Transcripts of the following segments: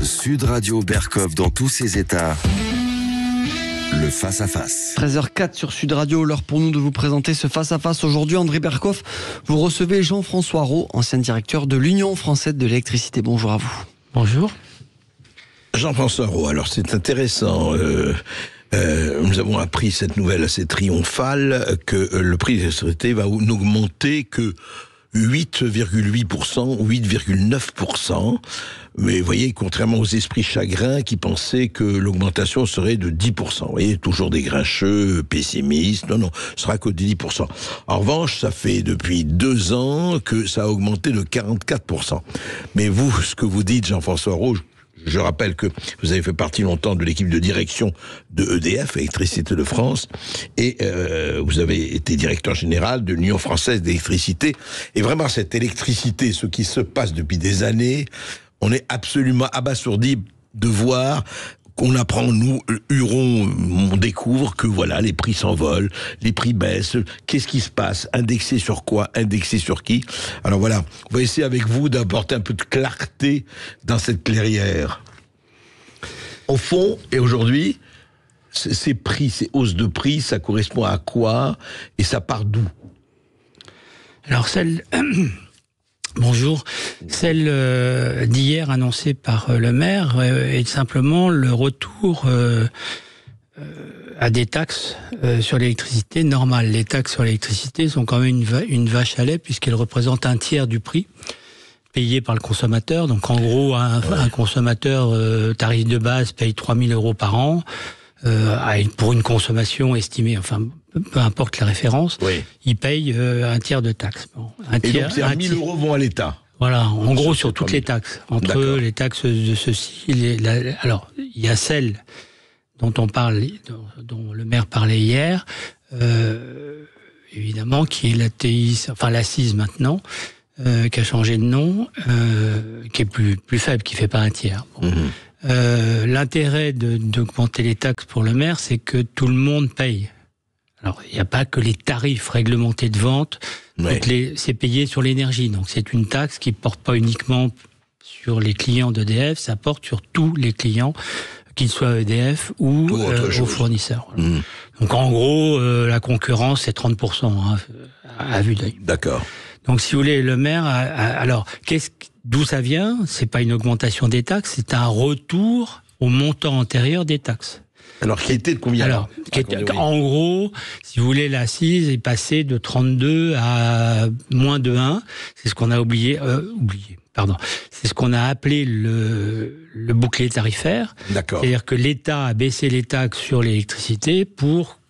Sud Radio Berkov dans tous ses états. Le face-à-face. 13h04 sur Sud Radio, l'heure pour nous de vous présenter ce face-à-face. Aujourd'hui, André Berkov, vous recevez Jean-François Rault, ancien directeur de l'Union française de l'électricité. Bonjour à vous. Bonjour. Jean-François Rault, alors c'est intéressant. Nous avons appris cette nouvelle assez triomphale que le prix de l'électricité va n'augmenter que 8,8% ou 8,9%. Mais vous voyez, contrairement aux esprits chagrins qui pensaient que l'augmentation serait de 10%. Vous voyez, toujours des grincheux, pessimistes. Non, ce sera que de 10%. En revanche, ça fait depuis 2 ans que ça a augmenté de 44%. Mais vous, ce que vous dites, Jean-François Rault, je rappelle que vous avez fait partie longtemps de l'équipe de direction de EDF, Électricité de France, et vous avez été directeur général de l'Union française d'électricité. Et vraiment, cette électricité, ce qui se passe depuis des années, on est absolument abasourdi de voir qu'on apprend, nous, Hurons, on découvre que voilà, les prix s'envolent, les prix baissent, qu'est-ce qui se passe? Indexé sur quoi? Indexé sur qui? Alors voilà, on va essayer avec vous d'apporter un peu de clarté dans cette clairière. Au fond, et aujourd'hui, ces prix, ces hausses de prix, ça correspond à quoi? Et ça part d'où? Alors bonjour. Celle d'hier annoncée par le maire est simplement le retour à des taxes sur l'électricité normale. Les taxes sur l'électricité sont quand même une vache à lait puisqu'elles représentent un tiers du prix payé par le consommateur. Donc en gros, un consommateur tarif de base paye 3 000 € par an pour une consommation estimée, enfin peu importe la référence, oui. Il paye un tiers de taxes. Bon, et donc c'est 1 000 € vont à l'État. Voilà, en gros sur toutes les taxes. Entre les taxes de ceci, alors il y a celle dont on parle, dont le maire parlait hier, évidemment, qui est la TI, enfin l'ACIS maintenant, qui a changé de nom, qui est plus faible, qui fait pas un tiers. Bon. L'intérêt d'augmenter les taxes pour le maire, c'est que tout le monde paye. Alors, il n'y a pas que les tarifs réglementés de vente, c'est payé sur l'énergie. Donc, c'est une taxe qui ne porte pas uniquement sur les clients d'EDF, ça porte sur tous les clients, qu'ils soient EDF ou aux fournisseurs. Voilà. Donc, en gros, la concurrence, c'est 30%, à vue d'œil. D'accord. Donc, si vous voulez, le maire, alors, d'où ça vient? C'est pas une augmentation des taxes, c'est un retour au montant antérieur des taxes. Alors, qui était de combien? Alors, en gros, si vous voulez, l'assise est passée de 32 à moins de 1. C'est ce qu'on a c'est ce qu'on a appelé le bouclier tarifaire. D'accord. C'est-à-dire que l'État a baissé les taxes sur l'électricité pour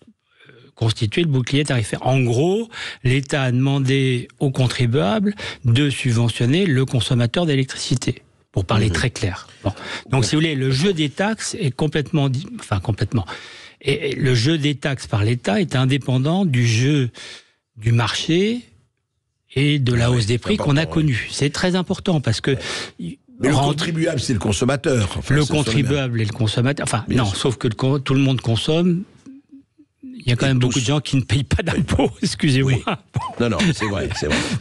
constituer le bouclier tarifaire. En gros, l'État a demandé aux contribuables de subventionner le consommateur d'électricité. Pour parler très clair. Bon. Donc, si vous voulez, le jeu des taxes est complètement. Et le jeu des taxes par l'État est indépendant du jeu du marché et de la hausse des prix qu'on a connue. C'est très important parce que. Mais le contribuable, c'est le consommateur. Enfin, le contribuable et le consommateur. Enfin, non, sauf que tout le monde consomme. Il y a quand même beaucoup de gens qui ne payent pas d'impôts, excusez-moi. Oui. Non, c'est vrai.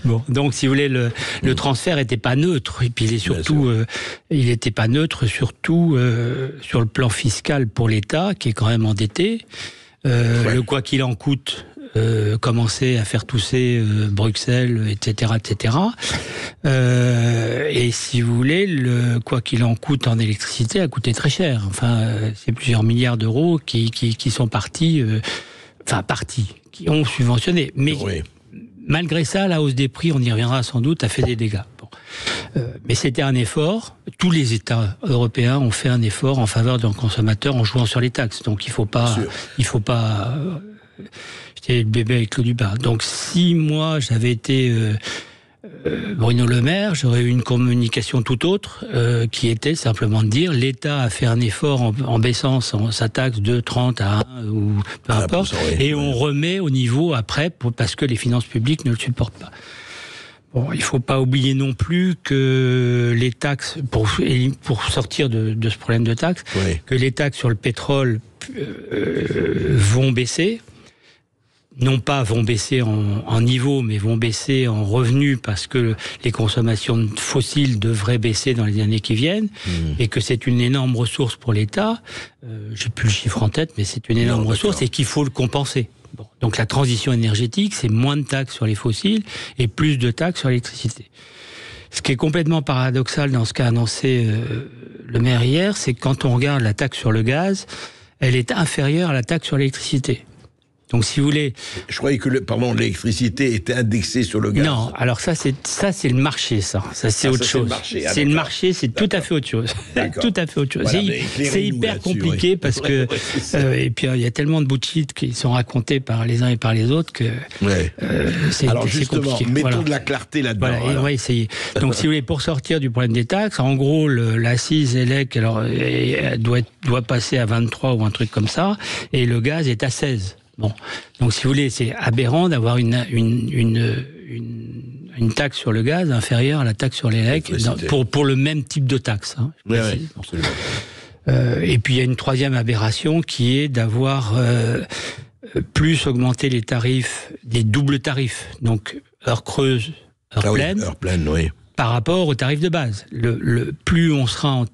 Bon, donc, si vous voulez, le transfert n'était pas neutre. Et puis, il n'était pas neutre, surtout sur le plan fiscal pour l'État, qui est quand même endetté. Le quoi qu'il en coûte commençait à faire tousser Bruxelles, etc., etc. Et si vous voulez, le quoi qu'il en coûte en électricité a coûté très cher. Enfin, c'est plusieurs milliards d'euros qui sont partis... qui ont subventionné. Mais malgré ça, la hausse des prix, on y reviendra sans doute, a fait des dégâts. Bon. Mais c'était un effort. Tous les États européens ont fait un effort en faveur d'un consommateur en jouant sur les taxes. Donc il faut pas jeter le bébé avec l'eau du bain. Donc si moi j'avais été Bruno Le Maire, j'aurais eu une communication tout autre qui était simplement de dire l'État a fait un effort en baissant sa taxe de 30 à 1 ou peu importe, et on remet au niveau après parce que les finances publiques ne le supportent pas. Bon, il ne faut pas oublier non plus que les taxes, pour sortir de ce problème de taxes, que les taxes sur le pétrole vont baisser. non pas vont baisser en niveau, mais vont baisser en revenus parce que les consommations fossiles devraient baisser dans les années qui viennent, et que c'est une énorme ressource pour l'État. J'ai plus le chiffre en tête, mais c'est une énorme ressource et qu'il faut le compenser. Bon. Donc la transition énergétique, c'est moins de taxes sur les fossiles et plus de taxes sur l'électricité. Ce qui est complètement paradoxal dans ce qu'a annoncé le maire hier, c'est que quand on regarde la taxe sur le gaz, elle est inférieure à la taxe sur l'électricité. Donc, si vous voulez... Je croyais que l'électricité était indexée sur le gaz. Non, alors ça c'est le marché, ça c'est autre chose. C'est le marché, c'est tout à fait autre chose. Tout à fait autre chose. Voilà, c'est hyper compliqué, oui. Parce que... et puis, il y a tellement de bullshit qui sont racontés par les uns et par les autres que... Ouais. Alors, justement, compliqué. Mettons de la clarté là-dedans. Voilà, et on va essayer. Donc, si vous voulez, pour sortir du problème des taxes, en gros, l'accise ELEC, alors, doit passer à 23 ou un truc comme ça, et le gaz est à 16. Bon, donc si vous voulez, c'est aberrant d'avoir une taxe sur le gaz inférieure à la taxe sur l'élec pour le même type de taxe. Hein, oui, absolument. Et puis il y a une troisième aberration qui est d'avoir plus augmenté les tarifs, des doubles tarifs, donc heure creuse, heure pleine. Heure pleine, oui. Par rapport au tarif de base. Plus on sera en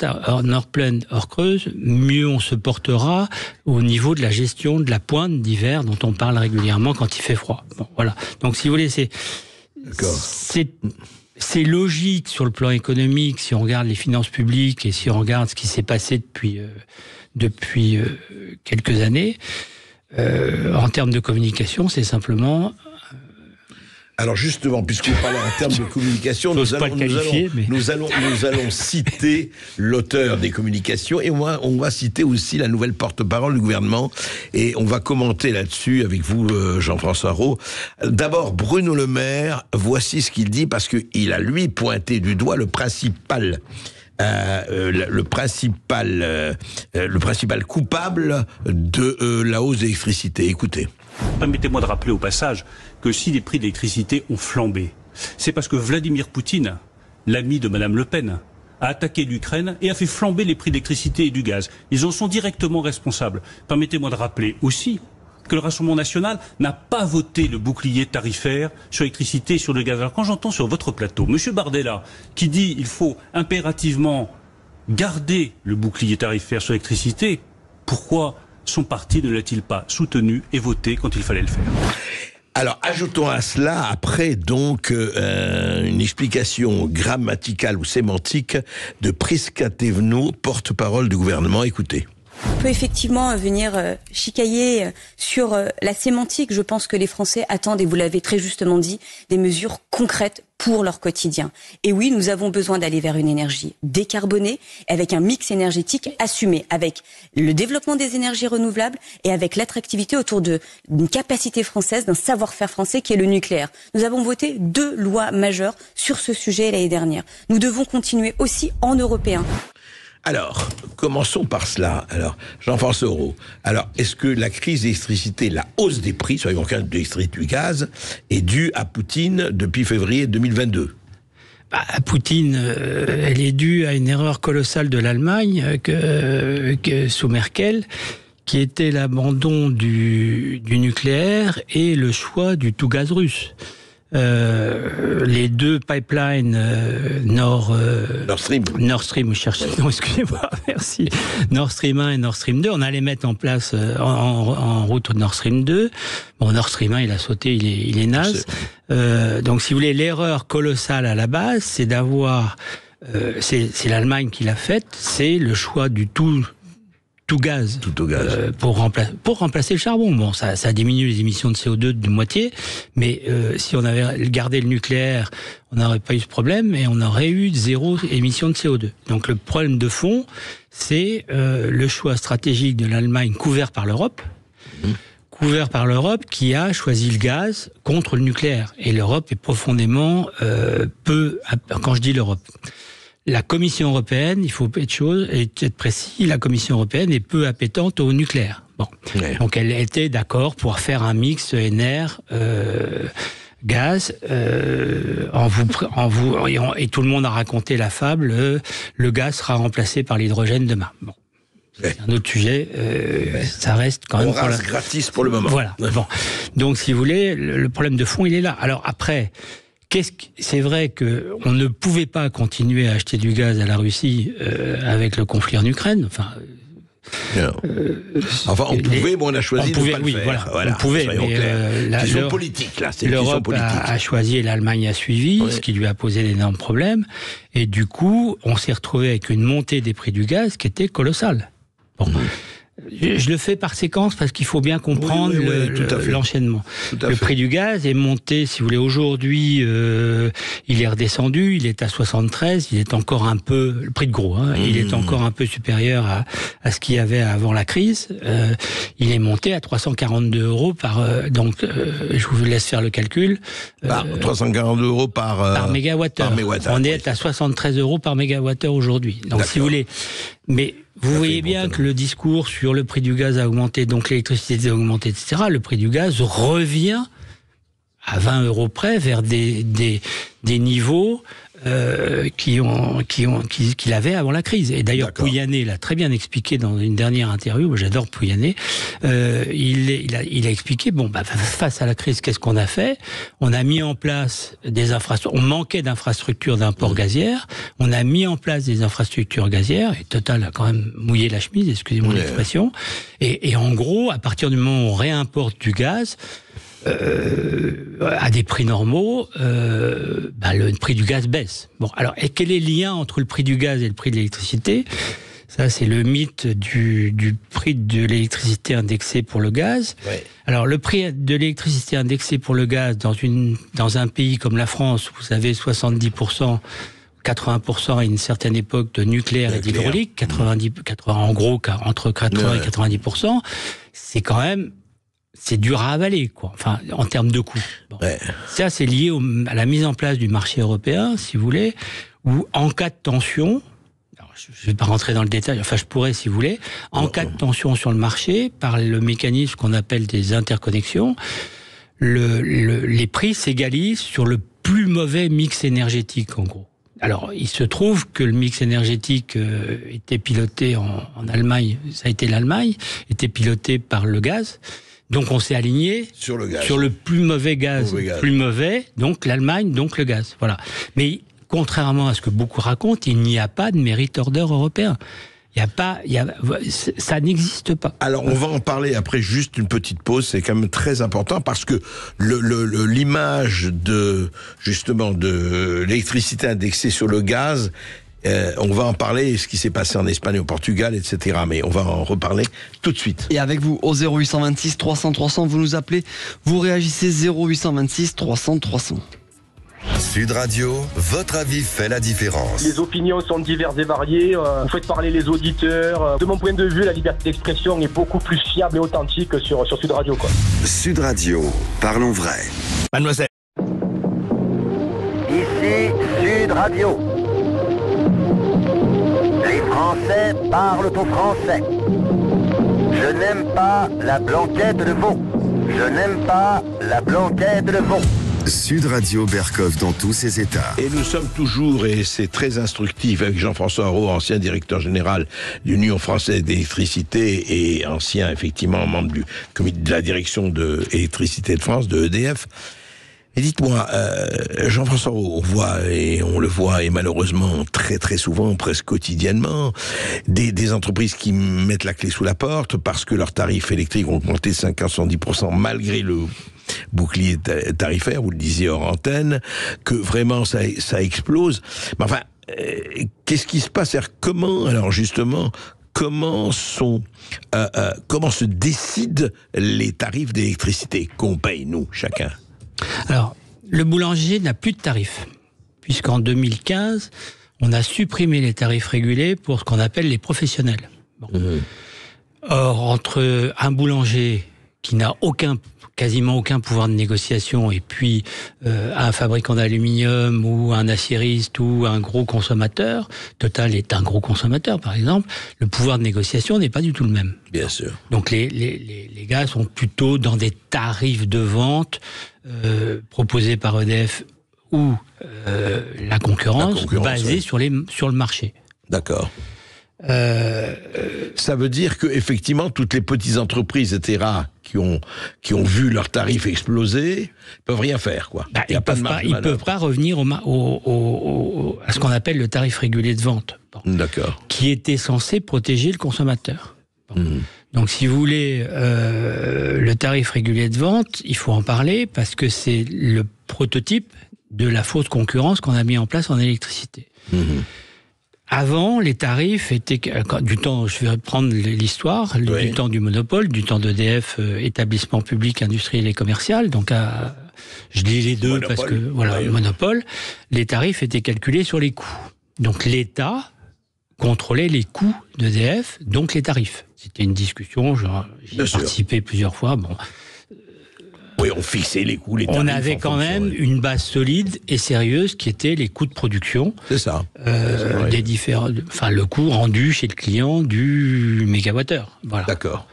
heure pleine, heure creuse, mieux on se portera au niveau de la gestion de la pointe d'hiver dont on parle régulièrement quand il fait froid. Bon, voilà. Donc si vous voulez, c'est logique sur le plan économique si on regarde les finances publiques et si on regarde ce qui s'est passé depuis quelques années. En termes de communication, c'est simplement... Alors justement, puisqu'on parle en termes de communication, nous allons citer l'auteur des communications et on va citer aussi la nouvelle porte-parole du gouvernement et on va commenter là-dessus avec vous, Jean-François Rault. D'abord, Bruno Le Maire, voici ce qu'il dit parce qu'il a lui pointé du doigt le principal coupable de la hausse d'électricité. Écoutez. Permettez-moi de rappeler au passage que si les prix de l'électricité ont flambé, c'est parce que Vladimir Poutine, l'ami de Madame Le Pen, a attaqué l'Ukraine et a fait flamber les prix de l'électricité et du gaz. Ils en sont directement responsables. Permettez-moi de rappeler aussi que le Rassemblement national n'a pas voté le bouclier tarifaire sur l'électricité et sur le gaz. Alors quand j'entends sur votre plateau M. Bardella qui dit qu'il faut impérativement garder le bouclier tarifaire sur l'électricité, pourquoi son parti ne l'a-t-il pas soutenu et voté quand il fallait le faire? Alors, ajoutons à cela, après, donc, une explication grammaticale ou sémantique de Prisca Thévenot, porte-parole du gouvernement. Écoutez. On peut effectivement venir chicailler sur la sémantique. Je pense que les Français attendent, et vous l'avez très justement dit, des mesures concrètes pour leur quotidien. Et oui, nous avons besoin d'aller vers une énergie décarbonée, avec un mix énergétique assumé, avec le développement des énergies renouvelables et avec l'attractivité autour d'une capacité française, d'un savoir-faire français qui est le nucléaire. Nous avons voté 2 lois majeures sur ce sujet l'année dernière. Nous devons continuer aussi en européen. Alors, commençons par cela. Alors, Jean-François Rault, alors, est-ce que la crise d'électricité, la hausse des prix, soyons clairs, de l'électricité du gaz, est due à Poutine depuis février 2022 ? Poutine, elle est due à une erreur colossale de l'Allemagne sous Merkel, qui était l'abandon du nucléaire et le choix du tout gaz russe. Les 2 pipelines Nord Stream, excusez-moi, merci. Nord Stream 1 et Nord Stream 2, on allait mettre en place en route Nord Stream 2. Bon, Nord Stream 1, il a sauté, il est naze. Donc, si vous voulez, l'erreur colossale à la base, c'est d'avoir, c'est l'Allemagne qui l'a faite, c'est le choix du tout gaz, pour remplacer le charbon. Bon, ça diminue les émissions de CO2 de moitié, mais si on avait gardé le nucléaire, on n'aurait pas eu ce problème et on aurait eu 0 émission de CO2. Donc le problème de fond, c'est le choix stratégique de l'Allemagne couvert par l'Europe, qui a choisi le gaz contre le nucléaire. Et l'Europe est profondément quand je dis l'Europe, la Commission européenne, il faut être précis, la Commission européenne est peu appétante au nucléaire. Bon. Ouais. Donc elle était d'accord pour faire un mix ENR, gaz, et tout le monde a raconté la fable, le gaz sera remplacé par l'hydrogène demain. Bon. C'est un autre sujet. Ça reste quand même... On rase gratis pour le moment. Voilà. Bon. Donc, si vous voulez, le problème de fond, il est là. Alors après... C'est vrai qu'on ne pouvait pas continuer à acheter du gaz à la Russie avec le conflit en Ukraine. Enfin, on pouvait, mais on a choisi de ne pas le faire. On pouvait, mais question politique, là. C'est l'Europe a choisi et l'Allemagne a suivi, ce qui lui a posé d'énormes problèmes. Et du coup, on s'est retrouvé avec une montée des prix du gaz qui était colossale. Bon. Je le fais par séquence parce qu'il faut bien comprendre l'enchaînement. Le prix du gaz est monté, si vous voulez, aujourd'hui, il est redescendu, il est à 73, il est encore un peu, le prix de gros, il est encore un peu supérieur à ce qu'il y avait avant la crise. Il est monté à 342 € donc je vous laisse faire le calcul. 342 € par mégawattheure. On est à 73 € par mégawattheure aujourd'hui. Donc si vous voulez, mais vous voyez bien que le discours sur le prix du gaz a augmenté, donc l'électricité a augmenté, etc. Le prix du gaz revient à 20 € près vers des niveaux qu'il avait avant la crise. Et d'ailleurs, Pouyanné l'a très bien expliqué dans une dernière interview. J'adore Pouyanné. Il a expliqué, face à la crise, qu'est-ce qu'on a fait? On a mis en place des infrastructures. On manquait d'infrastructures d'import gazière. On a mis en place des infrastructures gazières. Et Total a quand même mouillé la chemise, excusez-moi l'expression. Et en gros, à partir du moment où on réimporte du gaz, à des prix normaux, le prix du gaz baisse. Bon, alors, et quel est le lien entre le prix du gaz et le prix de l'électricité? Ça, c'est le mythe du prix de l'électricité indexé pour le gaz. Ouais. Alors, le prix de l'électricité indexé pour le gaz dans un pays comme la France, où vous avez 70%, 80% à une certaine époque de nucléaire et d'hydraulique, 80, en gros, entre 80 et 90%, c'est quand même... C'est dur à avaler, quoi. Enfin, en termes de coûts. Bon. Ça, c'est lié à la mise en place du marché européen, si vous voulez, où en cas de tension, alors je ne vais pas rentrer dans le détail, enfin je pourrais si vous voulez, en cas de tension sur le marché, par le mécanisme qu'on appelle des interconnexions, les prix s'égalisent sur le plus mauvais mix énergétique, en gros. Alors, il se trouve que le mix énergétique était piloté en Allemagne, ça a été l'Allemagne, était piloté par le gaz. Donc on s'est aligné sur le plus mauvais gaz. Plus mauvais, donc l'Allemagne, donc le gaz. Voilà. Mais contrairement à ce que beaucoup racontent, il n'y a pas de merit order européen. Ça n'existe pas. Alors on va en parler après, juste une petite pause, c'est quand même très important parce que l'image de l'électricité indexée sur le gaz, on va en parler, ce qui s'est passé en Espagne, au Portugal, etc. Mais on va en reparler tout de suite. Et avec vous, au 0826 300 300, vous nous appelez, vous réagissez 0826 300 300. Sud Radio, votre avis fait la différence. Les opinions sont diverses et variées. Vous faites parler les auditeurs. De mon point de vue, la liberté d'expression est beaucoup plus fiable et authentique sur Sud Radio, quoi. Sud Radio, parlons vrai. Mademoiselle. Ici Sud Radio. Les Français parlent au français. Je n'aime pas la blanquette de veau. Je n'aime pas la blanquette de veau. Sud Radio Bercoff dans tous ses états. Et nous sommes toujours, et c'est très instructif, avec Jean-François Araud, ancien directeur général de l'Union française d'électricité et ancien, effectivement, membre du comité de la direction de l'électricité de France, de EDF. Mais dites-moi, Jean-François, on le voit, et malheureusement très très souvent, presque quotidiennement, des entreprises qui mettent la clé sous la porte parce que leurs tarifs électriques ont augmenté de 50-70% malgré le bouclier tarifaire, vous le disiez hors antenne, que vraiment ça explose. Mais enfin, qu'est-ce qui se passe? Comment se décident les tarifs d'électricité qu'on paye, nous, chacun? Alors, le boulanger n'a plus de tarifs, puisqu'en 2015, on a supprimé les tarifs régulés pour ce qu'on appelle les professionnels. Bon. Or, entre un boulanger qui n'a quasiment aucun pouvoir de négociation, et puis un fabricant d'aluminium ou un aciériste ou un gros consommateur, Total est un gros consommateur par exemple, le pouvoir de négociation n'est pas du tout le même. Bien sûr. Donc les gars sont plutôt dans des tarifs de vente proposés par EDF ou la concurrence basés sur le marché. D'accord. Ça veut dire que effectivement toutes les petites entreprises, etc., qui ont vu leurs tarifs exploser, peuvent rien faire, quoi. Bah, ils peuvent pas revenir à ce qu'on appelle le tarif régulé de vente. Bon. D'accord. Qui était censé protéger le consommateur. Bon. Donc, si vous voulez, le tarif régulier de vente, il faut en parler parce que c'est le prototype de la fausse concurrence qu'on a mis en place en électricité. Avant, les tarifs étaient du temps, je vais reprendre l'histoire, du temps du monopole, du temps d'EDF, établissement public, industriel et commercial. Donc, je dis les deux monopole, parce que voilà, le monopole. Les tarifs étaient calculés sur les coûts. Donc, l'État contrôlait les coûts d'EDF, donc les tarifs. C'était une discussion, j'y ai participé plusieurs fois. Bon. Oui, on fixait les coûts, les tarifs. On avait quand même une base solide et sérieuse qui était les coûts de production. C'est ça. Des différents, enfin, le coût rendu chez le client du mégawattheure. Voilà. D'accord.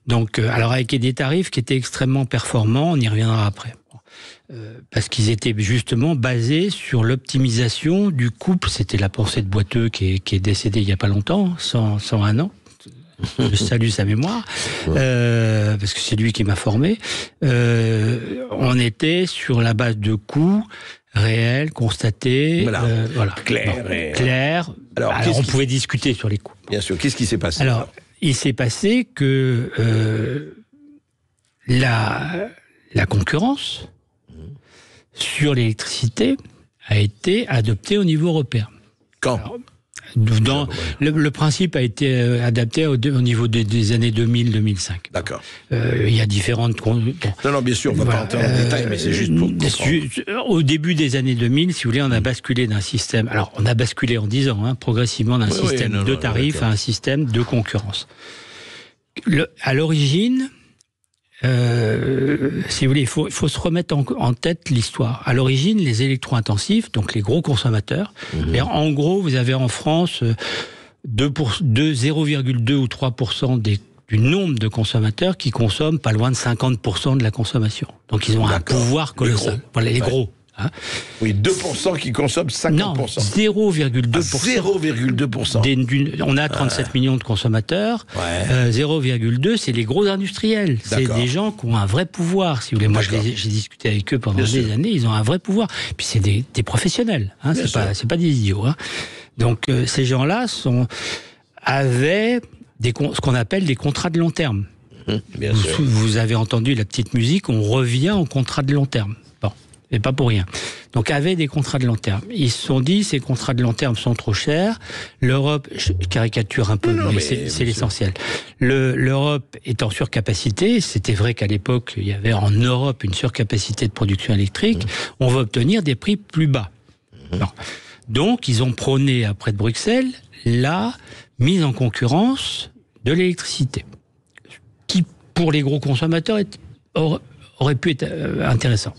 Donc, alors avec des tarifs qui étaient extrêmement performants, on y reviendra après. Parce qu'ils étaient justement basés sur l'optimisation du couple. C'était la pensée de Boiteux qui est décédé il n'y a pas longtemps, 101 ans. Je salue sa mémoire, parce que c'est lui qui m'a formé. On était sur la base de coûts réels, constatés. Voilà. Clair. Alors on pouvait discuter sur les coûts. Bien sûr. Qu'est-ce qui s'est passé? Alors, il s'est passé que la concurrence sur l'électricité a été adoptée au niveau européen. Quand? Le principe a été adapté au niveau des années 2000-2005. D'accord. Il y a différentes... Non, bien sûr, on ne va pas entrer en détail, mais c'est juste pour comprendre. Au début des années 2000, si vous voulez, on a basculé d'un système... Alors, on a basculé en 10 ans, progressivement, d'un système de tarifs à un système de concurrence. À l'origine... si vous voulez, il faut se remettre en tête l'histoire. À l'origine, les électro-intensifs, donc les gros consommateurs, en gros, vous avez en France 0,2 ou 3% du nombre de consommateurs qui consomment pas loin de 50% de la consommation. Donc ils ont un pouvoir colossal. Voilà, les gros. Hein. Oui, 2% qui consomment 50%. Non, 0,2%. On a 37 millions de consommateurs. 0,2, c'est les gros industriels. C'est des gens qui ont un vrai pouvoir. Si vous voulez, moi, j'ai discuté avec eux pendant des années. Ils ont un vrai pouvoir. Puis c'est des professionnels. Hein, c'est pas des idiots. Hein. Donc ces gens-là avaient ce qu'on appelle des contrats de long terme. Bien sûr. Vous avez entendu la petite musique. On revient au contrat de long terme. Et pas pour rien. Donc, avaient des contrats de long terme. Ils se sont dit, ces contrats de long terme sont trop chers. L'Europe, je caricature un peu, mais c'est l'essentiel. L'Europe est en surcapacité. C'était vrai qu'à l'époque, il y avait en Europe une surcapacité de production électrique. On va obtenir des prix plus bas. Donc, ils ont prôné, auprès de Bruxelles, la mise en concurrence de l'électricité. Qui, pour les gros consommateurs, aurait pu être intéressant.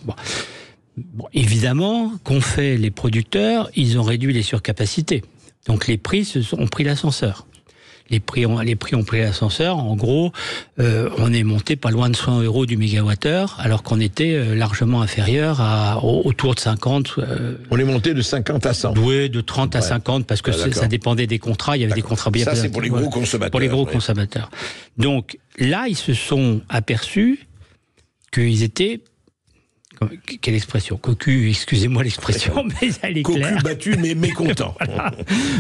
Bon, évidemment, qu'ont fait les producteurs, ils ont réduit les surcapacités. Donc les prix ont pris l'ascenseur. Les prix ont pris l'ascenseur. En gros, on est monté pas loin de 100 € du mégawattheure, alors qu'on était largement inférieur autour de 50. On est monté de 50 à 100. Oui, de 30 à 50, parce que ça dépendait des contrats. Il y avait des contrats bien. Ça, c'est pour les gros consommateurs. Pour les gros consommateurs. Donc là, ils se sont aperçus qu'ils étaient... Quelle expression? Cocu, excusez-moi l'expression, mais elle est claire. Cocu battu, mais mécontent. Voilà.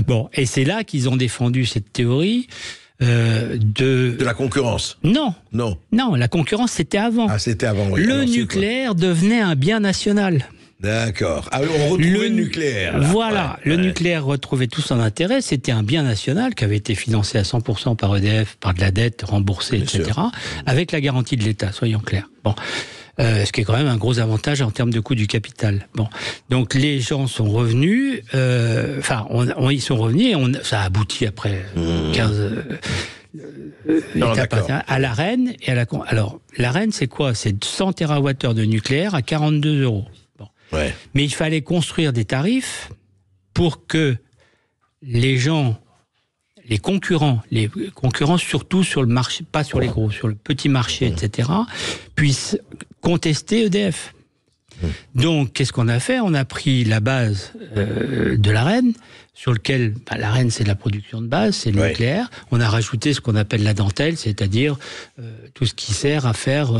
Bon, et c'est là qu'ils ont défendu cette théorie de la concurrence. Non, la concurrence, c'était avant. Ah, c'était avant, oui. Le nucléaire devenait un bien national. D'accord. Ah, on retrouvait le nucléaire. Là. Voilà, le nucléaire retrouvait tout son intérêt. C'était un bien national qui avait été financé à 100% par EDF, par de la dette remboursée, etc., avec la garantie de l'État, soyons clairs. Bon. Ce qui est quand même un gros avantage en termes de coût du capital. Bon, donc les gens sont revenus, ils sont revenus et ça a abouti après 15 étapes à l'Arenh et à la. Alors l'Arenh, c'est quoi? C'est 100 TWh de nucléaire à 42 €. Bon. Mais il fallait construire des tarifs pour que les gens, les concurrents surtout sur le marché, pas sur les gros, sur le petit marché, etc., puissent contester EDF. Donc, qu'est-ce qu'on a fait? On a pris la base de l'ARENH, sur lequel l'ARENH, c'est la production de base, c'est le nucléaire. On a rajouté ce qu'on appelle la dentelle, c'est-à-dire tout ce qui sert à faire,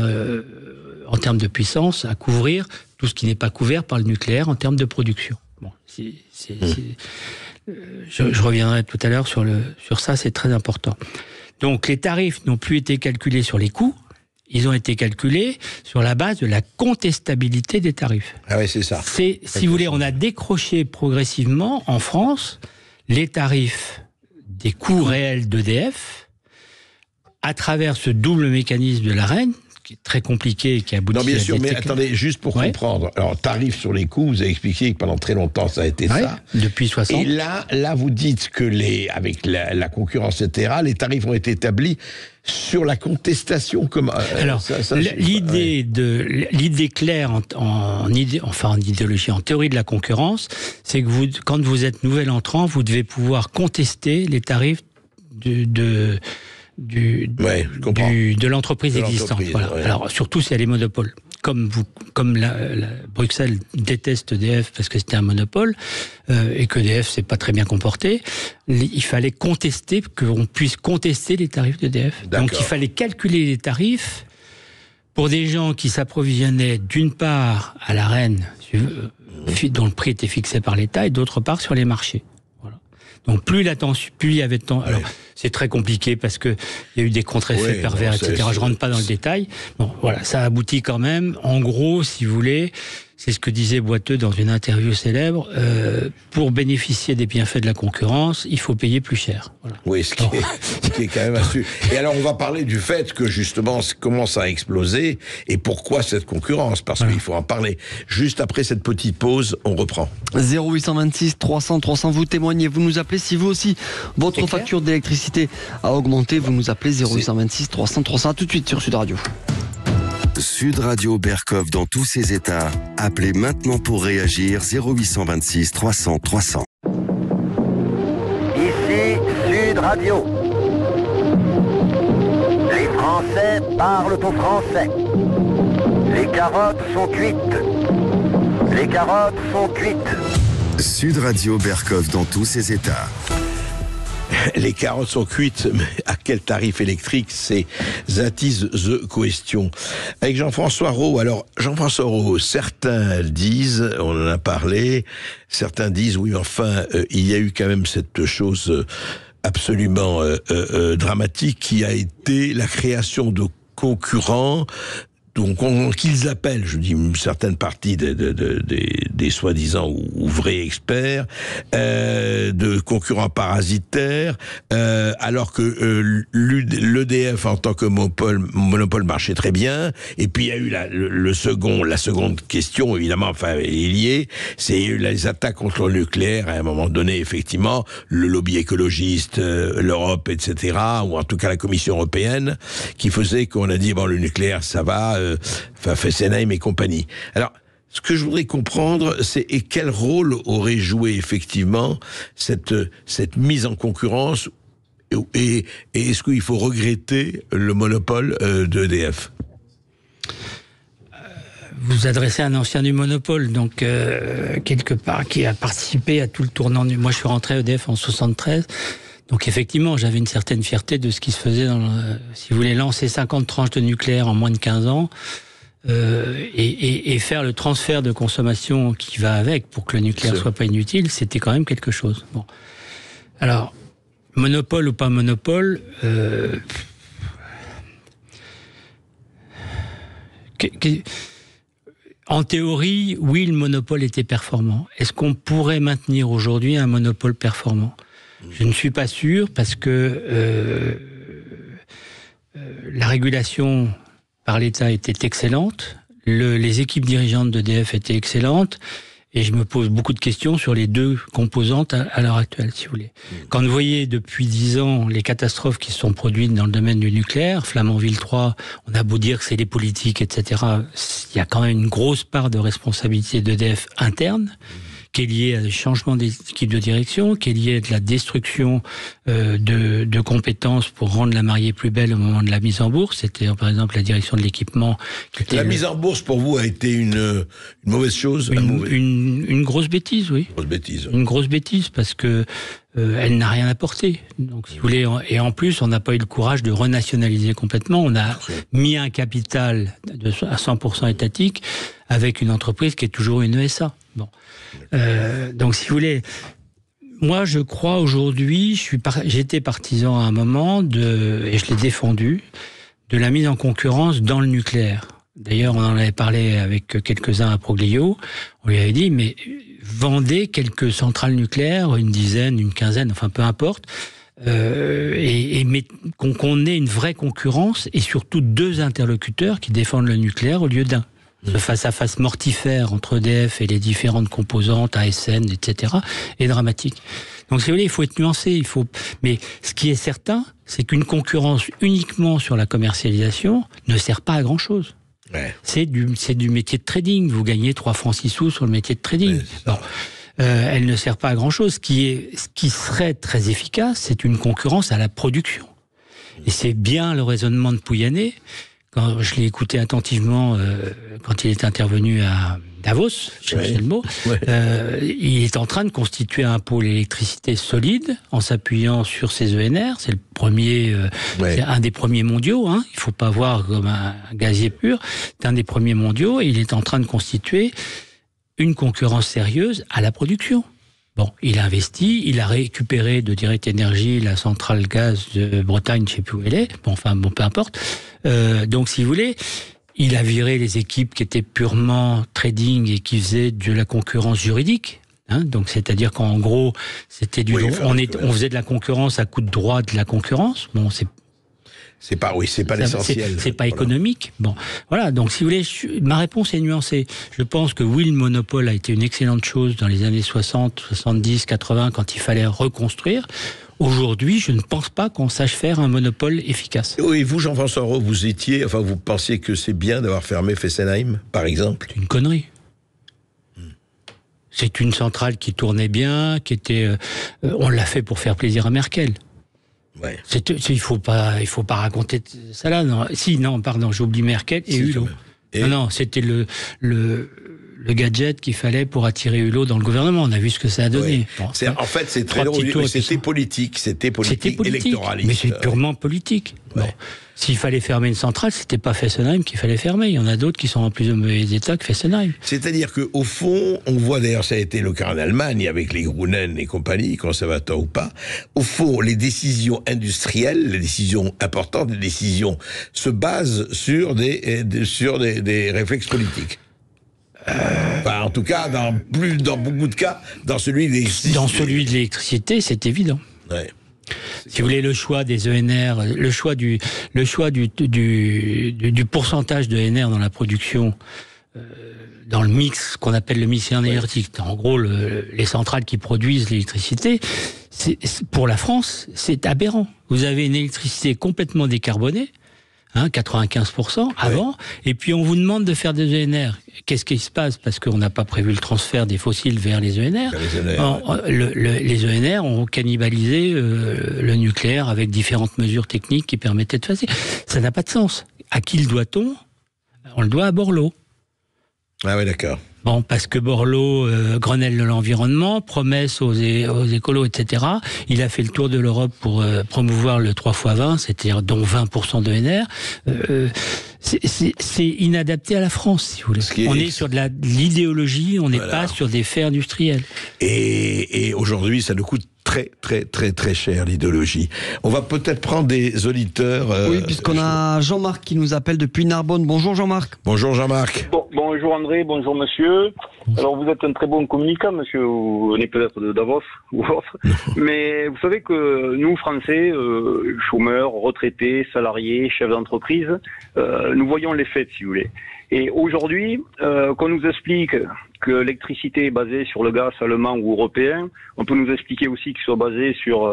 en termes de puissance, à couvrir tout ce qui n'est pas couvert par le nucléaire en termes de production. Bon, je reviendrai tout à l'heure sur ça, c'est très important. Donc, les tarifs n'ont plus été calculés sur les coûts. Ils ont été calculés sur la base de la contestabilité des tarifs. Ah oui, c'est ça. Si vous voulez, on a décroché progressivement, en France, les tarifs des coûts réels d'EDF à travers ce double mécanisme de l'ARENH, qui est très compliqué et qui aboutit à... Non, bien sûr, mais attendez, juste pour comprendre. Alors, tarif sur les coûts, vous avez expliqué que pendant très longtemps, ça a été ça. Depuis 60. Et là, vous dites que avec la concurrence, etc., les tarifs ont été établis sur la contestation. Alors, l'idée claire en idéologie, en théorie de la concurrence, c'est que quand vous êtes nouvel entrant, vous devez pouvoir contester les tarifs de l'entreprise existante. Voilà. Ouais. Alors, surtout si elle est monopole. Comme Bruxelles déteste EDF parce que c'était un monopole, et que EDF s'est pas très bien comporté, il fallait qu'on puisse contester les tarifs d'EDF. Donc il fallait calculer les tarifs pour des gens qui s'approvisionnaient d'une part à l'ARENH, dont le prix était fixé par l'État, et d'autre part sur les marchés. Donc plus il y avait de temps. Alors c'est très compliqué parce que il y a eu des contre-effets pervers, etc. Je rentre pas dans le détail. Bon, voilà, ça aboutit quand même. En gros, si vous voulez, c'est ce que disait Boiteux dans une interview célèbre. Pour bénéficier des bienfaits de la concurrence, il faut payer plus cher. Voilà. Oui, ce qui est quand même assuré. Et alors, on va parler du fait que justement, ça commence à exploser. Et pourquoi cette concurrence? Parce qu'il faut en parler. Juste après cette petite pause, on reprend. 0826 300 300, vous témoignez, vous nous appelez. Si vous aussi, votre facture d'électricité a augmenté, vous nous appelez 0826 300 300. À tout de suite sur Sud Radio. Sud Radio Berkov dans tous ses états. Appelez maintenant pour réagir 0826 300 300. Ici Sud Radio. Les Français parlent au français. Les carottes sont cuites. Les carottes sont cuites. Sud Radio Berkov dans tous ses états. Les carottes sont cuites, mais à quel tarif électrique? C'est that is the question. Avec Jean-François Rault. Alors, Jean-François Rault, certains disent, on en a parlé, certains disent, oui, enfin, il y a eu quand même cette chose absolument dramatique qui a été la création de concurrents, donc qu'ils appellent, je dis une certaine partie des soi-disant ou vrais experts, de concurrents parasitaires, alors que l'EDF en tant que monopole marchait très bien. Et puis il y a eu la seconde question, évidemment, enfin est liée, c'est les attaques contre le nucléaire. À un moment donné, effectivement, le lobby écologiste, l'Europe, etc., ou en tout cas la Commission européenne, qui faisait qu'on a dit bon, le nucléaire ça va. Fessenheim et compagnie. Alors, ce que je voudrais comprendre, c'est quel rôle aurait joué effectivement cette mise en concurrence et est-ce qu'il faut regretter le monopole d'EDF? Vous adressez à un ancien du monopole, donc quelque part, qui a participé à tout le tournant. Moi, je suis rentré à EDF en 73. Donc effectivement, j'avais une certaine fierté de ce qui se faisait si vous voulez lancer 50 tranches de nucléaire en moins de 15 ans et faire le transfert de consommation qui va avec pour que le nucléaire soit pas inutile, c'était quand même quelque chose. Bon. Alors, monopole ou pas monopole, en théorie, oui, le monopole était performant. Est-ce qu'on pourrait maintenir aujourd'hui un monopole performant ? Je ne suis pas sûr parce que la régulation par l'État était excellente, les équipes dirigeantes d'EDF étaient excellentes, et je me pose beaucoup de questions sur les deux composantes à l'heure actuelle, si vous voulez. Quand vous voyez depuis 10 ans les catastrophes qui se sont produites dans le domaine du nucléaire, Flamanville 3, on a beau dire que c'est les politiques, etc., il y a quand même une grosse part de responsabilité d'EDF interne, qui est lié à des changements d'équipe de direction, qui est lié à de la destruction de compétences pour rendre la mariée plus belle au moment de la mise en bourse. C'était par exemple la direction de l'équipement. La mise en bourse pour vous a été une mauvaise chose, une grosse bêtise, oui. Une grosse bêtise parce que elle n'a rien apporté. Donc, si vous voulez, et en plus, on n'a pas eu le courage de renationaliser complètement. On a mis un capital à 100% étatique avec une entreprise qui est toujours une ESA. Bon. Donc, si vous voulez, moi, je crois aujourd'hui, j'étais partisan à un moment et je l'ai défendu, de la mise en concurrence dans le nucléaire. D'ailleurs, on en avait parlé avec quelques-uns à Proglio. On lui avait dit, mais vendez quelques centrales nucléaires, une dizaine, une quinzaine, enfin peu importe, mais qu'on ait une vraie concurrence et surtout 2 interlocuteurs qui défendent le nucléaire au lieu d'un. Ce face-à-face mortifère entre EDF et les différentes composantes, ASN, etc., est dramatique. Donc, si vous voulez, il faut être nuancé. Mais ce qui est certain, c'est qu'une concurrence uniquement sur la commercialisation ne sert pas à grand-chose. Ouais. C'est du métier de trading. Vous gagnez 3 francs 6 sous sur le métier de trading. Bon. Elle ne sert pas à grand-chose. Ce qui serait très efficace, c'est une concurrence à la production. Et c'est bien le raisonnement de Pouyanné. Quand je l'ai écouté attentivement quand il est intervenu à Davos, j'ai le mot, il est en train de constituer un pôle électricité solide en s'appuyant sur ses ENR. C'est le premier, c'est un des premiers mondiaux. Hein. Il faut pas voir comme un gazier pur. C'est un des premiers mondiaux et il est en train de constituer une concurrence sérieuse à la production. Bon, il a investi, il a récupéré de Direct Energy la centrale gaz de Bretagne, je sais plus où elle est. Bon, peu importe. Donc, si vous voulez, il a viré les équipes qui étaient purement trading et qui faisaient de la concurrence juridique. Hein, donc, c'est-à-dire qu'en gros, c'était on faisait de la concurrence à coup de droit de la concurrence. Bon, c'est pas l'essentiel. C'est pas économique. Bon, voilà. Donc, si vous voulez, ma réponse est nuancée. Je pense que oui, le monopole a été une excellente chose dans les années 60, 70, 80, quand il fallait reconstruire. Aujourd'hui, je ne pense pas qu'on sache faire un monopole efficace. Oui, vous, Jean-François Roux, vous pensiez que c'est bien d'avoir fermé Fessenheim, par exemple ? C'est une connerie. C'est une centrale qui tournait bien, qui était. On l'a fait pour faire plaisir à Merkel. Ouais. Il faut pas raconter ça là. Pardon, j'oublie Merkel et Hulot. Non, c'était le gadget qu'il fallait pour attirer Hulot dans le gouvernement. On a vu ce que ça a donné. Ouais. Bon, en fait, c'est très drôle. C'était politique électoraliste. Mais c'est purement politique. Ouais. Bon. S'il fallait fermer une centrale, c'était pas Fessenheim qu'il fallait fermer. Il y en a d'autres qui sont en plus de mauvais état que Fessenheim. C'est-à-dire qu'au fond, on voit d'ailleurs, ça a été le cas en Allemagne avec les Grunen et compagnie, conservateurs ou pas. Au fond, les décisions industrielles, les décisions importantes, les décisions se basent sur des réflexes politiques. En tout cas, dans beaucoup de cas, dans celui de l'électricité. Dans celui de l'électricité, c'est évident. Ouais. Si vous voulez, le choix des ENR, le choix du pourcentage de ENR dans la production, dans le mix qu'on appelle le mix énergétique, en gros les centrales qui produisent l'électricité, pour la France, c'est aberrant. Vous avez une électricité complètement décarbonée. 95% avant, et puis on vous demande de faire des ENR. Qu'est-ce qui se passe ? Parce qu'on n'a pas prévu le transfert des fossiles vers les ENR. Les ENR ont cannibalisé le nucléaire avec différentes mesures techniques qui permettaient de passer. Ça n'a pas de sens. À qui le doit-on ? On le doit à Borloo. Ah oui, d'accord. Bon, parce que Borloo, Grenelle de l'environnement, promesse aux écolos, etc. Il a fait le tour de l'Europe pour promouvoir le 3x20, c'est-à-dire dont 20% de NR. C'est inadapté à la France, si vous voulez. On est sur de l'idéologie, on n'est pas sur des faits industriels. Et aujourd'hui, ça nous coûte très, très, très, très cher, l'idéologie. On va peut-être prendre des auditeurs. Oui, puisqu'on a Jean-Marc qui nous appelle depuis Narbonne. Bonjour Jean-Marc. Bonjour Jean-Marc. Bonjour André, bonjour monsieur. Alors vous êtes un très bon communicant, monsieur. Vous venez peut-être de Davos ou autre. Mais vous savez que nous, Français, chômeurs, retraités, salariés, chefs d'entreprise, nous voyons les faits, si vous voulez. Et aujourd'hui, qu'on nous explique que l'électricité est basée sur le gaz allemand ou européen, on peut nous expliquer aussi qu'il soit basé sur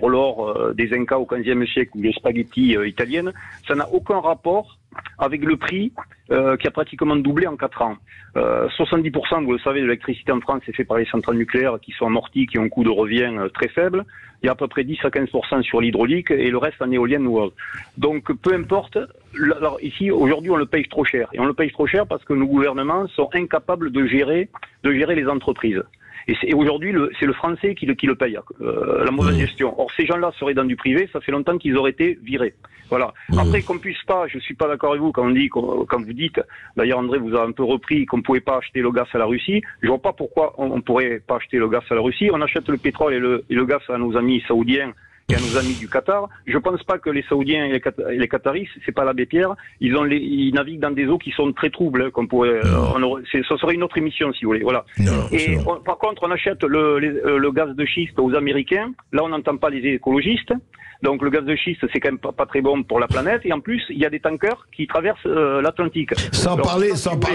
l'or des Incas au XVe siècle ou les spaghettis italiennes. Ça n'a aucun rapport avec le prix qui a pratiquement doublé en 4 ans. 70%, vous le savez, de l'électricité en France est fait par les centrales nucléaires qui sont amorties, qui ont un coût de revient très faible. Il y a à peu près 10 à 15% sur l'hydraulique et le reste en éolienne ou autre. Donc peu importe, alors ici aujourd'hui on le paye trop cher. Et on le paye trop cher parce que nos gouvernements sont incapables de gérer les entreprises. Et aujourd'hui, c'est le français qui le paye, la mauvaise gestion. Or, ces gens-là seraient dans du privé, ça fait longtemps qu'ils auraient été virés. Voilà. Après, qu'on puisse pas, je suis pas d'accord avec vous quand vous dites, d'ailleurs André vous a un peu repris, qu'on pouvait pas acheter le gaz à la Russie. Je vois pas pourquoi on pourrait pas acheter le gaz à la Russie. On achète le pétrole et le gaz à nos amis saoudiens et à nos amis du Qatar. Je pense pas que les Saoudiens et les Qataris, c'est pas l'abbé Pierre, ils naviguent dans des eaux qui sont très troubles, qu'on pourrait, ça serait une autre émission si vous voulez, voilà. Par contre, on achète le gaz de schiste aux Américains. Là, on n'entend pas les écologistes. Donc le gaz de schiste, c'est quand même pas très bon pour la planète. Et en plus, il y a des tankers qui traversent l'Atlantique. Sans parler,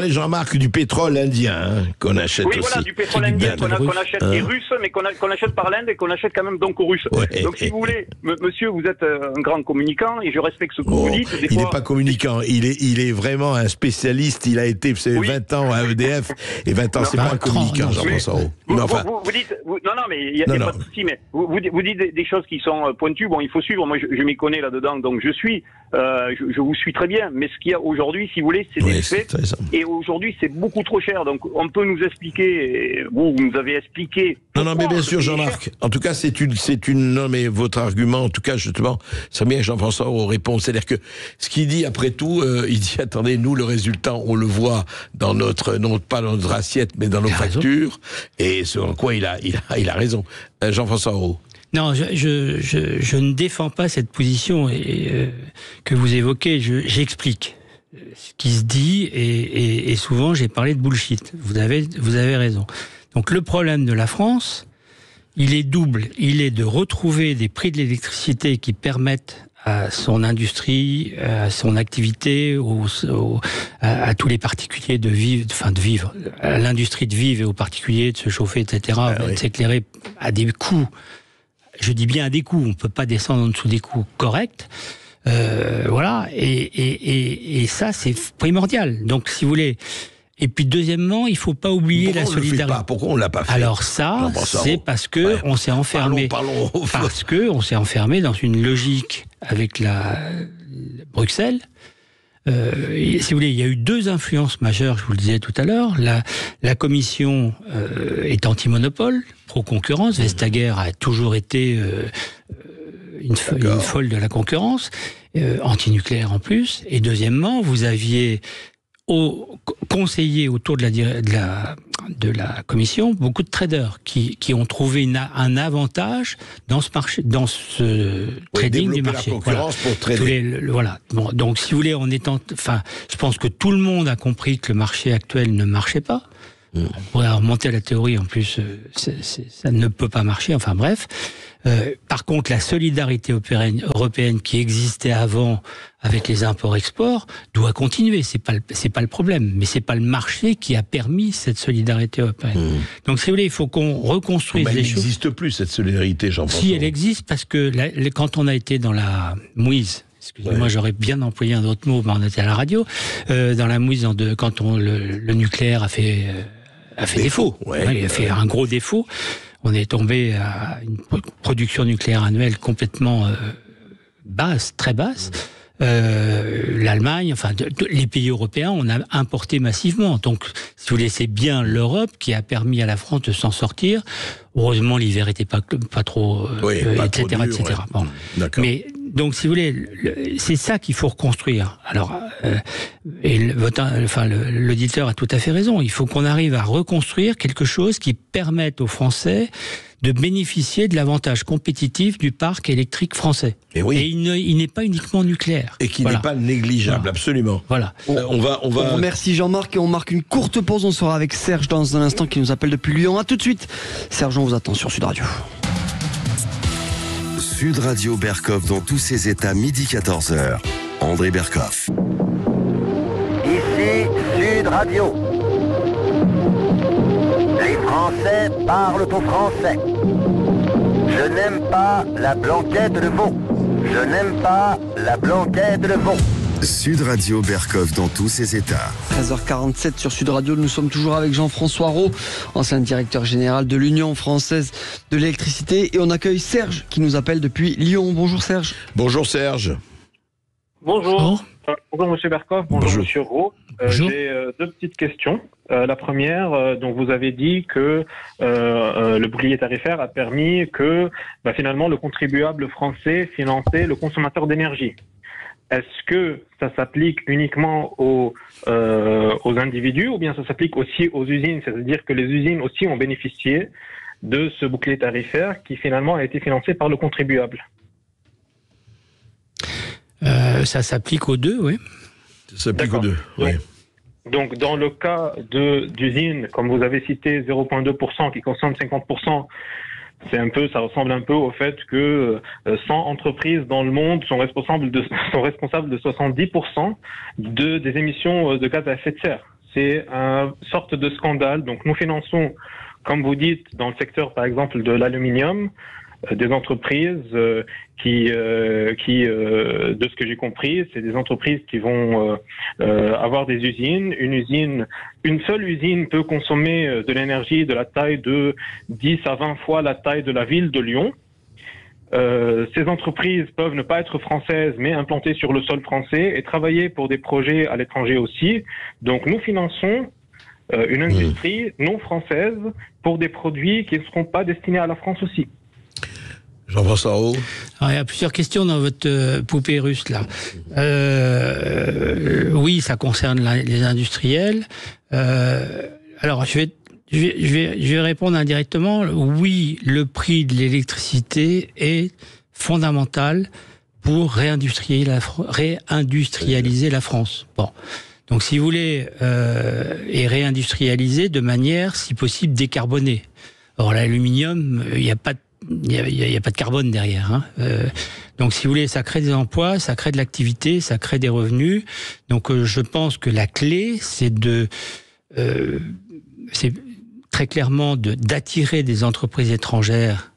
Jean-Marc, du pétrole indien qu'on achète aussi. Oui, voilà, du pétrole indien qu'on achète des Russes, mais qu'on achète par l'Inde et qu'on achète quand même donc aux Russes. Ouais. Donc si vous voulez, monsieur, vous êtes un grand communicant et je respecte ce que vous dites. Il n'est pas communicant, il est vraiment un spécialiste. Il a été 20 ans à EDF et 20 ans, c'est pas un communicant, Jean-François Roux. Vous dites, non, mais il n'y a pas de souci, mais vous dites des choses qui sont pointues. Bon, il faut suivre. Moi, je m'y connais là-dedans, donc je vous suis très bien. Mais ce qu'il y a aujourd'hui, si vous voulez, c'est des faits. Et aujourd'hui, c'est beaucoup trop cher. Donc, on peut nous expliquer. Vous nous avez expliqué. Non, mais bien sûr, Jean-Marc. En tout cas, non, mais votre argument, en tout cas, justement, c'est bien que Jean-François Roux répond. C'est-à-dire que ce qu'il dit, après tout, il dit, attendez, nous, le résultat, on le voit dans non pas dans notre assiette, mais dans nos factures. Et sur quoi il a raison. Jean-François Roux. Non, je ne défends pas cette position que vous évoquez. J'explique ce qui se dit et souvent j'ai parlé de bullshit. Vous avez raison. Donc le problème de la France, il est double. Il est de retrouver des prix de l'électricité qui permettent à son industrie, à son activité, à tous les particuliers de vivre, à l'industrie de vivre et aux particuliers de se chauffer, etc., de s'éclairer à des coûts. Je dis bien à des coûts, on ne peut pas descendre en dessous des coûts corrects. Voilà, et ça, c'est primordial. Donc, si vous voulez... Et puis, deuxièmement, il ne faut pas oublier la solidarité. Pourquoi on ne l'a pas fait? Alors ça, c'est parce que on s'est enfermé. Parce que on s'est enfermé dans une logique avec Bruxelles. Si vous voulez, il y a eu 2 influences majeures, je vous le disais tout à l'heure. La Commission est anti-monopole, pro-concurrence. Vestager a toujours été une folle de la concurrence, anti-nucléaire en plus. Et deuxièmement, vous aviez conseillé autour de la Commission beaucoup de traders qui ont trouvé un avantage dans ce marché, dans ce trading du marché. La concurrence pour trader. Voilà. Bon, donc, si vous voulez, je pense que tout le monde a compris que le marché actuel ne marchait pas. On pourrait remonter à la théorie, en plus, ça ne peut pas marcher. Enfin bref. Par contre, la solidarité européenne qui existait avant avec les imports-exports doit continuer. C'est pas le problème, mais c'est pas le marché qui a permis cette solidarité européenne. Donc, si vous voulez, il faut qu'on reconstruise les choses. Elle n'existe plus, cette solidarité, Jean-François. Si, elle existe parce que quand on a été dans la mouise. Excusez-moi, j'aurais bien employé un autre mot, mais on était à la radio. Dans la mouise, quand le nucléaire a fait défaut. Il a fait un gros défaut. On est tombé à une production nucléaire annuelle complètement basse, très basse. L'Allemagne, les pays européens, on a importé massivement. Donc, si vous voulez, c'est bien l'Europe qui a permis à la France de s'en sortir. Heureusement, l'hiver n'était pas trop, etc., dur, etc. Ouais. Bon. Mais donc, si vous voulez, c'est ça qu'il faut reconstruire. Alors, l'auditeur a tout à fait raison. Il faut qu'on arrive à reconstruire quelque chose qui permette aux Français de bénéficier de l'avantage compétitif du parc électrique français. Et il n'est pas uniquement nucléaire. Et qui n'est pas négligeable, absolument. Voilà. On remercie Jean-Marc et on marque une courte pause. On sera avec Serge dans un instant qui nous appelle depuis Lyon. À tout de suite. Serge, on vous attend sur Sud Radio. Sud Radio Berkov dans tous ses états, midi 14h. André Berkov. Ici Sud Radio. Les Français parlent au français. Je n'aime pas la blanquette de veau. Je n'aime pas la blanquette de veau. Sud Radio Berkov dans tous ses états. 13h47 sur Sud Radio, nous sommes toujours avec Jean-François Rault, ancien directeur général de l'Union française de l'électricité, et on accueille Serge qui nous appelle depuis Lyon. Bonjour Serge. Bonjour Serge. Bonjour. Bonjour Monsieur Berkov, bonjour Monsieur Rault. J'ai deux petites questions. La première, donc vous avez dit que le bouclier tarifaire a permis que finalement le contribuable français finançait le consommateur d'énergie. Est-ce que ça s'applique uniquement aux individus ou bien ça s'applique aussi aux usines? C'est-à-dire que les usines aussi ont bénéficié de ce bouclier tarifaire qui finalement a été financé par le contribuable. Ça s'applique aux deux, oui. Ça s'applique aux deux, oui. Donc, dans le cas d'usines, comme vous avez cité, 0,2% qui consomment 50%, ça ressemble un peu au fait que 100 entreprises dans le monde sont responsables de 70% des émissions de gaz à effet de serre. C'est une sorte de scandale. Donc, nous finançons, comme vous dites, dans le secteur, par exemple, de l'aluminium, des entreprises qui, de ce que j'ai compris, c'est des entreprises qui vont avoir des usines. Une seule usine peut consommer de l'énergie de la taille de 10 à 20 fois la taille de la ville de Lyon. Ces entreprises peuvent ne pas être françaises, mais implantées sur le sol français et travailler pour des projets à l'étranger aussi. Donc nous finançons une industrie non française pour des produits qui ne seront pas destinés à la France aussi. Jean-François Rault. Alors, il y a plusieurs questions dans votre poupée russe, là. Oui, ça concerne les industriels. Alors, je vais répondre indirectement. Oui, le prix de l'électricité est fondamental pour réindustrialiser la France. Bon. Donc, si vous voulez, et réindustrialiser de manière, si possible, décarbonée. Or, l'aluminium, il n'y a pas de carbone derrière. Hein. Donc, si vous voulez, ça crée des emplois, ça crée de l'activité, ça crée des revenus. Donc, je pense que la clé, c'est très clairement d'attirer des entreprises étrangères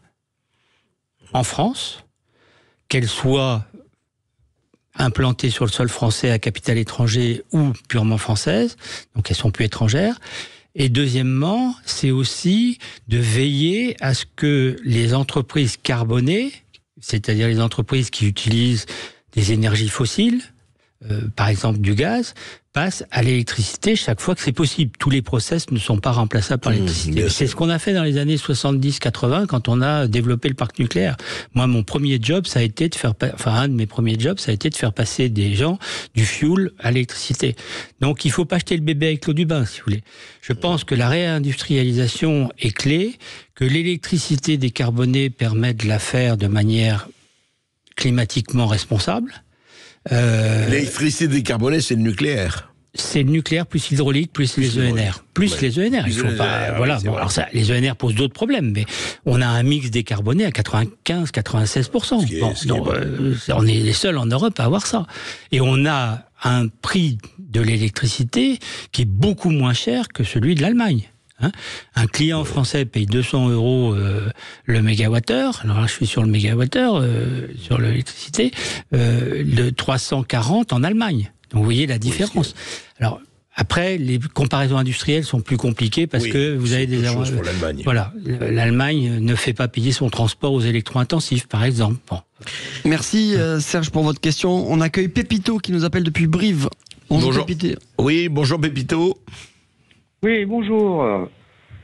en France, qu'elles soient implantées sur le sol français à capital étranger ou purement françaises, donc elles sont plus étrangères. Et deuxièmement, c'est aussi de veiller à ce que les entreprises carbonées, c'est-à-dire les entreprises qui utilisent des énergies fossiles, par exemple du gaz, passent à l'électricité chaque fois que c'est possible. Tous les process ne sont pas remplaçables par l'électricité. C'est ce qu'on a fait dans les années 70-80 quand on a développé le parc nucléaire. Moi, mon premier job, ça a été un de mes premiers jobs, ça a été de faire passer des gens du fioul à l'électricité. Donc, il faut pas jeter le bébé avec l'eau du bain, si vous voulez. Je pense que la réindustrialisation est clé, que l'électricité décarbonée permet de la faire de manière climatiquement responsable. L'électricité décarbonée, c'est le nucléaire. C'est le nucléaire plus l'hydraulique plus les ENR. Les ENR. Il faut pas. Voilà. Bon, alors ça, les ENR posent d'autres problèmes, mais on a un mix décarboné à 95-96%. On est les seuls en Europe à avoir ça. Et on a un prix de l'électricité qui est beaucoup moins cher que celui de l'Allemagne. Hein, un client français paye 200 € le mégawattheure. Alors là, je suis sur le mégawattheure, sur l'électricité, de 340 en Allemagne. Donc vous voyez la différence. Alors après, les comparaisons industrielles sont plus compliquées parce que vous avez des avantages. Voilà, l'Allemagne ne fait pas payer son transport aux électro-intensifs, par exemple. Bon. Merci Serge pour votre question. On accueille Pépito qui nous appelle depuis Brive. Bonjour. Pépito. Oui, bonjour Pépito. Oui, bonjour.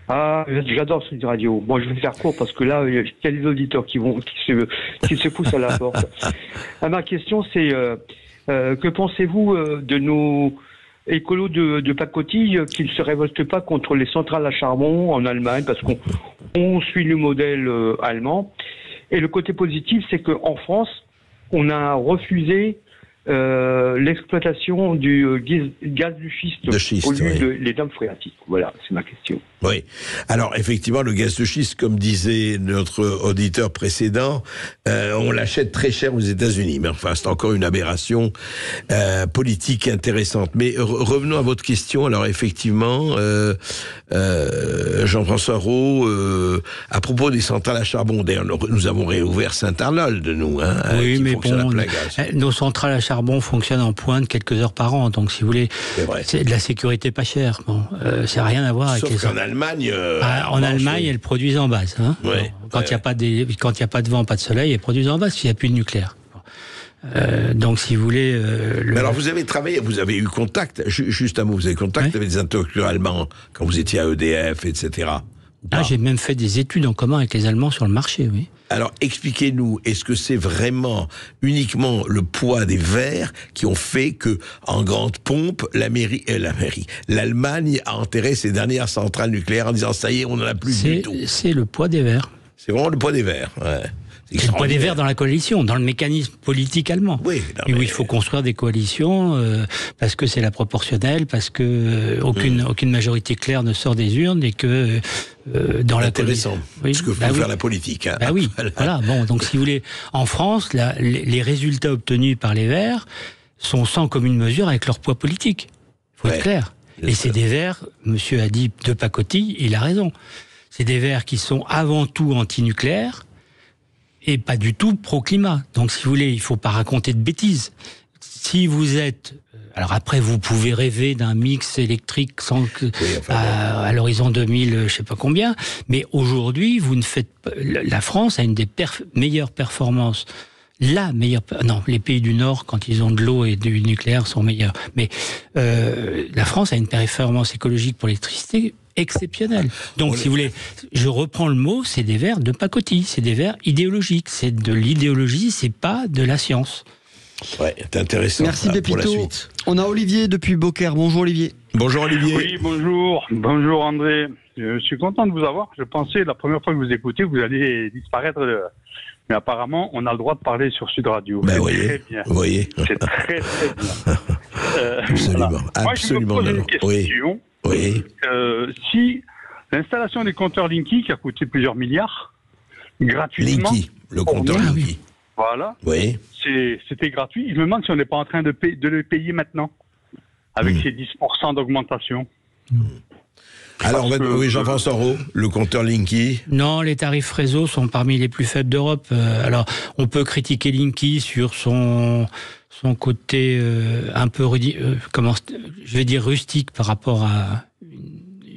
J'adore Sud Radio. Bon, je vais faire court parce que là, il y a des auditeurs qui se poussent à la porte. Ma question, c'est que pensez-vous de nos écolos de pacotille qui ne se révoltent pas contre les centrales à charbon en Allemagne parce qu'on suit le modèle allemand. Et le côté positif, c'est qu'en France, on a refusé l'exploitation du gaz de schiste au lieu des dampes phréatiques. Voilà, c'est ma question. Oui. Alors, effectivement, le gaz de schiste, comme disait notre auditeur précédent, on l'achète très cher aux États-Unis. Mais enfin, c'est encore une aberration politique intéressante. Mais revenons à votre question. Alors, effectivement, Jean-François Rault, à propos des centrales à charbon, d'ailleurs, nous avons réouvert Saint-Arnold, nous. Hein, oui, mais bon, nos centrales à charbon charbon fonctionne en pointe quelques heures par an. Donc, si vous voulez, c'est de la sécurité pas chère. Bon, ça n'a rien à voir avec les... Sauf qu'en Allemagne... en Allemagne, elles produisent en base. Hein. Ouais, quand il n'y a pas de vent, pas de soleil, elles produisent en base s'il n'y a plus de nucléaire. Donc, si vous voulez... Mais alors, vous avez travaillé, vous avez eu contact, juste un mot, vous avez contact avec des interlocuteurs allemands quand vous étiez à EDF, etc. J'ai même fait des études en commun avec les Allemands sur le marché, oui. Alors, expliquez-nous, est-ce que c'est vraiment uniquement le poids des verres qui ont fait que, en grande pompe, l'Allemagne a enterré ses dernières centrales nucléaires en disant ça y est, on n'en a plus du tout? C'est le poids des verres. C'est vraiment le poids des verres, ouais. C'est le poids des verts dans la coalition, dans le mécanisme politique allemand. Oui, et où il faut construire des coalitions parce que c'est la proportionnelle, parce que aucune majorité claire ne sort des urnes et que dans la coalition. Oui, ce que faut faire la politique. Hein. Bah oui, voilà. Bon, donc si vous voulez, en France, les résultats obtenus par les Verts sont sans commune mesure avec leur poids politique. Il faut être clair. Et c'est des Verts, monsieur a dit de pacotille, il a raison. C'est des Verts qui sont avant tout anti-nucléaires et pas du tout pro-climat. Donc, si vous voulez, il ne faut pas raconter de bêtises. Si vous êtes... Alors après, vous pouvez rêver d'un mix électrique à l'horizon 2000, je ne sais pas combien, mais aujourd'hui, vous ne faites pas... La France a une des meilleures performances. Non, les pays du Nord, quand ils ont de l'eau et du nucléaire, sont meilleurs. Mais la France a une performance écologique pour l'électricité exceptionnelle. Donc, si vous voulez, je reprends le mot, c'est des Verts de pacotille, c'est des Verts idéologiques. C'est de l'idéologie, c'est pas de la science. Ouais, c'est intéressant. Merci Pépito. On a Olivier depuis Beaucaire. Bonjour Olivier. Bonjour Olivier. Oui, bonjour. Bonjour André. Je suis content de vous avoir. Je pensais, la première fois que vous écoutez, vous allez disparaître. Mais apparemment, on a le droit de parler sur Sud Radio. Ben très bien. Vous voyez. C'est très bien. Absolument. Voilà. Absolument. Moi, je me pose une question. Oui. Si l'installation des compteurs Linky, qui a coûté plusieurs milliards, gratuitement... Linky, le compteur Linky. Voilà. Oui. C'était gratuit. Je me demande si on n'est pas en train de le payer maintenant, avec ces 10% d'augmentation. Alors, oui, Jean-François Roux, le compteur Linky. Non, les tarifs réseau sont parmi les plus faibles d'Europe. Alors, on peut critiquer Linky sur son côté un peu, je vais dire rustique par rapport à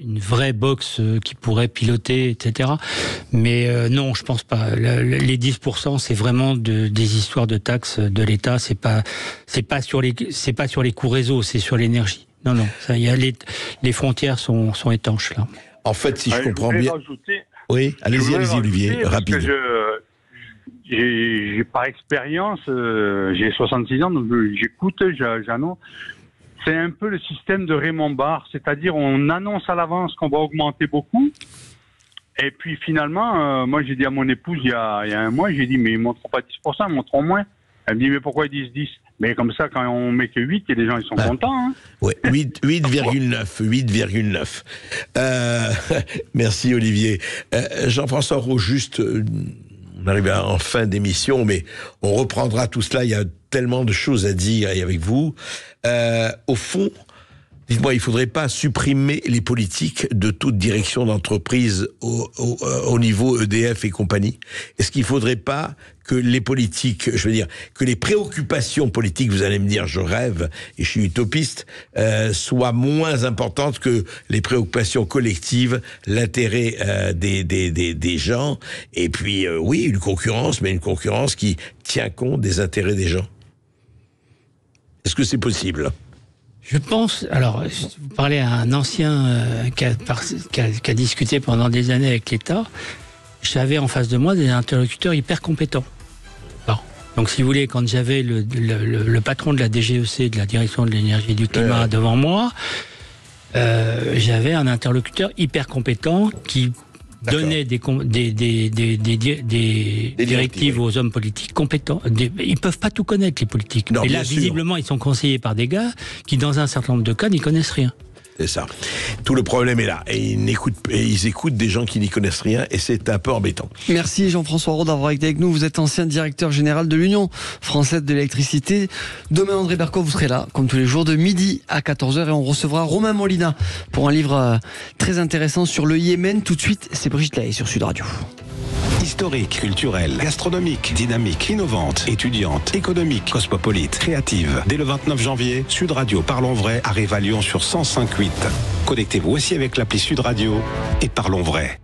une vraie box qui pourrait piloter, etc. Mais non, je pense pas. Les 10%, c'est vraiment des histoires de taxes de l'État. C'est pas sur les coûts réseau, c'est sur l'énergie. Non, ça y a les frontières sont étanches là. En fait, si je comprends bien. Oui, allez-y, Olivier, rapide. J'ai par expérience, j'ai 66 ans, donc j'écoute, j'annonce. C'est un peu le système de Raymond Barre, c'est-à-dire on annonce à l'avance qu'on va augmenter beaucoup, et puis finalement, moi j'ai dit à mon épouse il y a un mois, j'ai dit mais ils ne montreront pas 10%, ils montreront moins. Elle me dit mais pourquoi ils disent 10 ? Mais comme ça, quand on met que 8, les gens ils sont contents. Hein. Oui, 8,9. Merci Olivier. Jean-François Roux, juste... on arrive en fin d'émission, mais on reprendra tout cela. Il y a tellement de choses à dire avec vous. Au fond, dites-moi, il ne faudrait pas supprimer les politiques de toute direction d'entreprise au niveau EDF et compagnie? Est-ce qu'il ne faudrait pas que les politiques, je veux dire, que les préoccupations politiques, vous allez me dire, je rêve et je suis utopiste, soient moins importantes que les préoccupations collectives, l'intérêt des gens, et puis oui, une concurrence, mais une concurrence qui tient compte des intérêts des gens. Est-ce que c'est possible ? Je pense, alors, vous parlez à un ancien qui a discuté pendant des années avec l'État. J'avais en face de moi des interlocuteurs hyper compétents. Bon. Donc, si vous voulez, quand j'avais le patron de la DGEC, de la Direction de l'énergie et du climat, devant moi, j'avais un interlocuteur hyper compétent qui donnait des directives aux hommes politiques compétents. Ils peuvent pas tout connaître, les politiques. Non, et là, visiblement, ils sont conseillés par des gars qui, dans un certain nombre de cas, n'y connaissent rien. C'est ça. Tout le problème est là. Et ils écoutent des gens qui n'y connaissent rien, et c'est un peu embêtant. Merci Jean-François Roux d'avoir été avec nous. Vous êtes ancien directeur général de l'Union française de l'électricité. Demain, André Bercoff, vous serez là, comme tous les jours, de midi à 14h. Et on recevra Romain Molina pour un livre très intéressant sur le Yémen. Tout de suite, c'est Brigitte Lahaye sur Sud Radio. Historique, culturelle, gastronomique, dynamique, innovante, étudiante, économique, cosmopolite, créative. Dès le 29 janvier, Sud Radio Parlons Vrai arrive à Lyon sur 105.8. Connectez-vous aussi avec l'appli Sud Radio et Parlons Vrai.